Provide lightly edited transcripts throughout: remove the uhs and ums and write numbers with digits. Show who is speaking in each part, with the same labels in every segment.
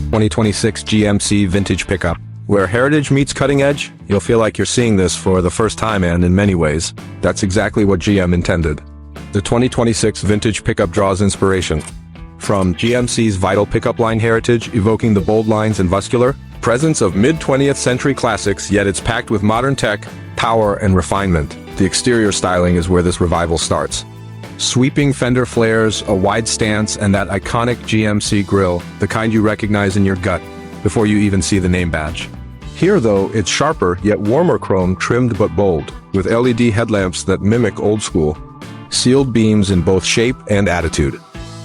Speaker 1: 2026 GMC vintage pickup. Where heritage meets cutting edge, you'll feel like you're seeing this for the first time, and in many ways, that's exactly what GM intended. The 2026 vintage pickup draws inspiration from GMC's vital pickup line heritage, evoking the bold lines and muscular presence of mid-20th century classics, yet it's packed with modern tech, power, and refinement. The exterior styling is where this revival starts. Sweeping fender flares, a wide stance, and that iconic GMC grille, the kind you recognize in your gut before you even see the name badge. Here, though, it's sharper yet warmer chrome, trimmed but bold, with LED headlamps that mimic old school, sealed beams in both shape and attitude.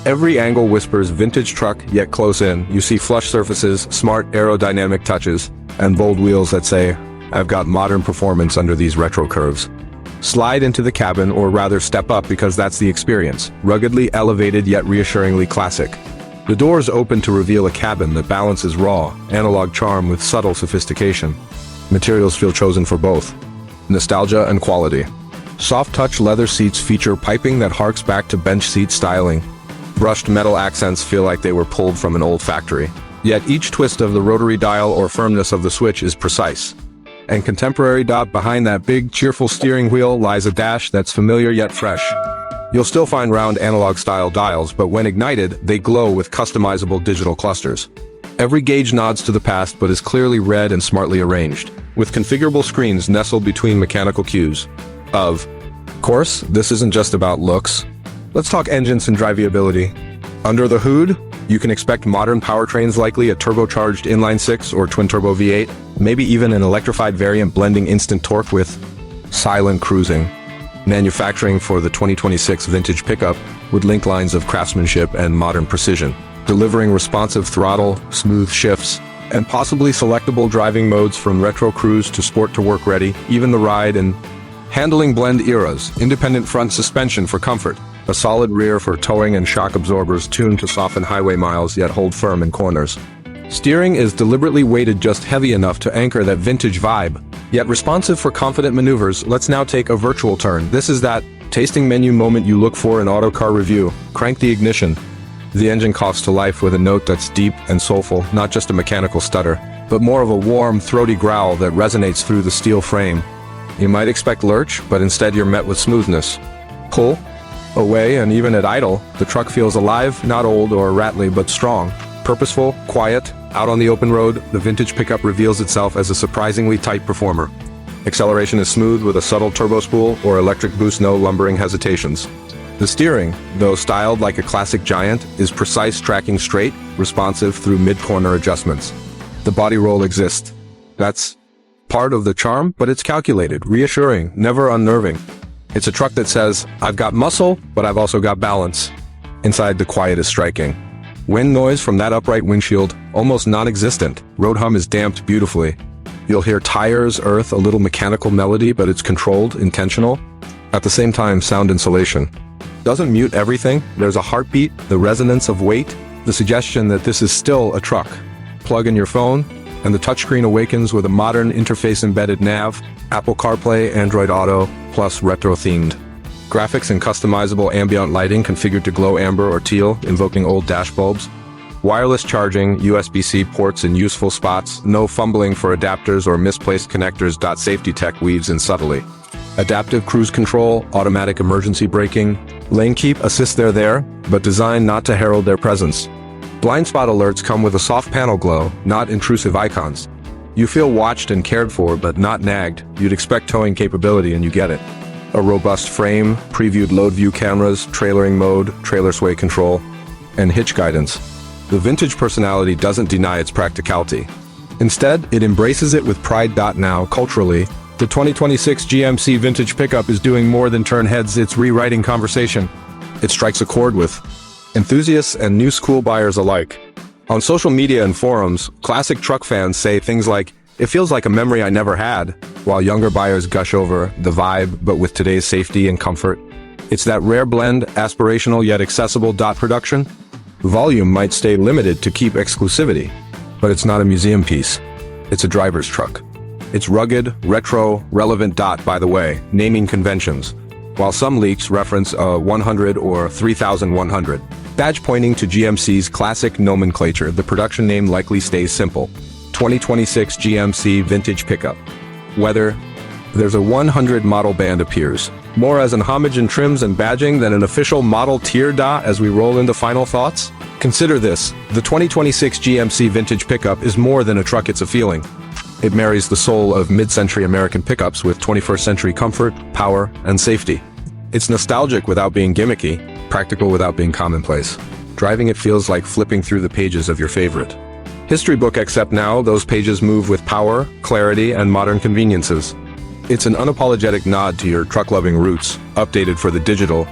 Speaker 1: Every angle whispers vintage truck, yet close in, you see flush surfaces, smart aerodynamic touches, and bold wheels that say, "I've got modern performance under these retro curves." Slide into the cabin, or rather step up, because that's the experience. Ruggedly elevated yet reassuringly classic. The doors open to reveal a cabin that balances raw, analog charm with subtle sophistication. Materials feel chosen for both nostalgia and quality. Soft-touch leather seats feature piping that harks back to bench seat styling. Brushed metal accents feel like they were pulled from an old factory. Yet each twist of the rotary dial or firmness of the switch is precise. And contemporary behind that big, cheerful steering wheel lies a dash that's familiar yet fresh. You'll still find round analog-style dials, but when ignited, they glow with customizable digital clusters. Every gauge nods to the past, but is clearly read and smartly arranged, with configurable screens nestled between mechanical cues. Of course, this isn't just about looks. Let's talk engines and drivability. Under the hood, you can expect modern powertrains, likely a turbocharged inline-6 or twin-turbo V8, maybe even an electrified variant blending instant torque with silent cruising. Manufacturing for the 2026 vintage pickup would link lines of craftsmanship and modern precision, delivering responsive throttle, smooth shifts, and possibly selectable driving modes from retro cruise to sport to work ready. Even the ride and handling blend eras, independent front suspension for comfort, a solid rear for towing, and shock absorbers tuned to soften highway miles yet hold firm in corners. Steering is deliberately weighted just heavy enough to anchor that vintage vibe, yet responsive for confident maneuvers. Let's now take a virtual turn. This is that tasting menu moment you look for in auto car review. Crank the ignition. The engine coughs to life with a note that's deep and soulful, not just a mechanical stutter, but more of a warm, throaty growl that resonates through the steel frame. You might expect lurch, but instead you're met with smoothness. Pull away, and even at idle, the truck feels alive, not old or rattly, but strong. Purposeful, quiet, out on the open road, the vintage pickup reveals itself as a surprisingly tight performer. Acceleration is smooth with a subtle turbo spool or electric boost, no lumbering hesitations. The steering, though styled like a classic giant, is precise, tracking straight, responsive through mid-corner adjustments. The body roll exists. That's part of the charm, but it's calculated, reassuring, never unnerving. It's a truck that says, "I've got muscle, but I've also got balance." Inside, the quiet is striking. Wind noise from that upright windshield, almost non-existent. Road hum is damped beautifully. You'll hear tires, earth, a little mechanical melody, but it's controlled, intentional. At the same time, sound insulation doesn't mute everything. There's a heartbeat, the resonance of weight, the suggestion that this is still a truck. Plug in your phone, and the touchscreen awakens with a modern interface-embedded nav, Apple CarPlay, Android Auto, plus retro-themed graphics and customizable ambient lighting configured to glow amber or teal, invoking old dash bulbs. Wireless charging, USB-C ports in useful spots, no fumbling for adapters or misplaced connectors. Safety tech weaves in subtly. Adaptive cruise control, automatic emergency braking, lane keep assist there, but designed not to herald their presence. Blind spot alerts come with a soft panel glow, not intrusive icons. You feel watched and cared for, but not nagged. You'd expect towing capability, and you get it. A robust frame, previewed load view cameras, trailering mode, trailer sway control, and hitch guidance. The vintage personality doesn't deny its practicality. Instead, it embraces it with pride. Now, culturally, the 2026 GMC vintage pickup is doing more than turn heads, it's rewriting conversation. It strikes a chord with enthusiasts and new school buyers alike. On social media and forums, classic truck fans say things like, "It feels like a memory I never had," while younger buyers gush over the vibe, but with today's safety and comfort. It's that rare blend, aspirational yet accessible. Production volume might stay limited to keep exclusivity, but it's not a museum piece. It's a driver's truck. It's rugged, retro, relevant. By the way, naming conventions. while some leaks reference a 100 or 3100. Badge pointing to GMC's classic nomenclature, the production name likely stays simple. 2026 GMC Vintage Pickup. Whether there's a 100 model band appears, more as an homage in trims and badging than an official model tier as we roll into final thoughts? Consider this, the 2026 GMC Vintage Pickup is more than a truck, it's a feeling. It marries the soul of mid-century American pickups with 21st century comfort, power, and safety. It's nostalgic without being gimmicky, practical without being commonplace. Driving it feels like flipping through the pages of your favorite history book, except now those pages move with power, clarity, and modern conveniences. It's an unapologetic nod to your truck-loving roots, updated for the digital,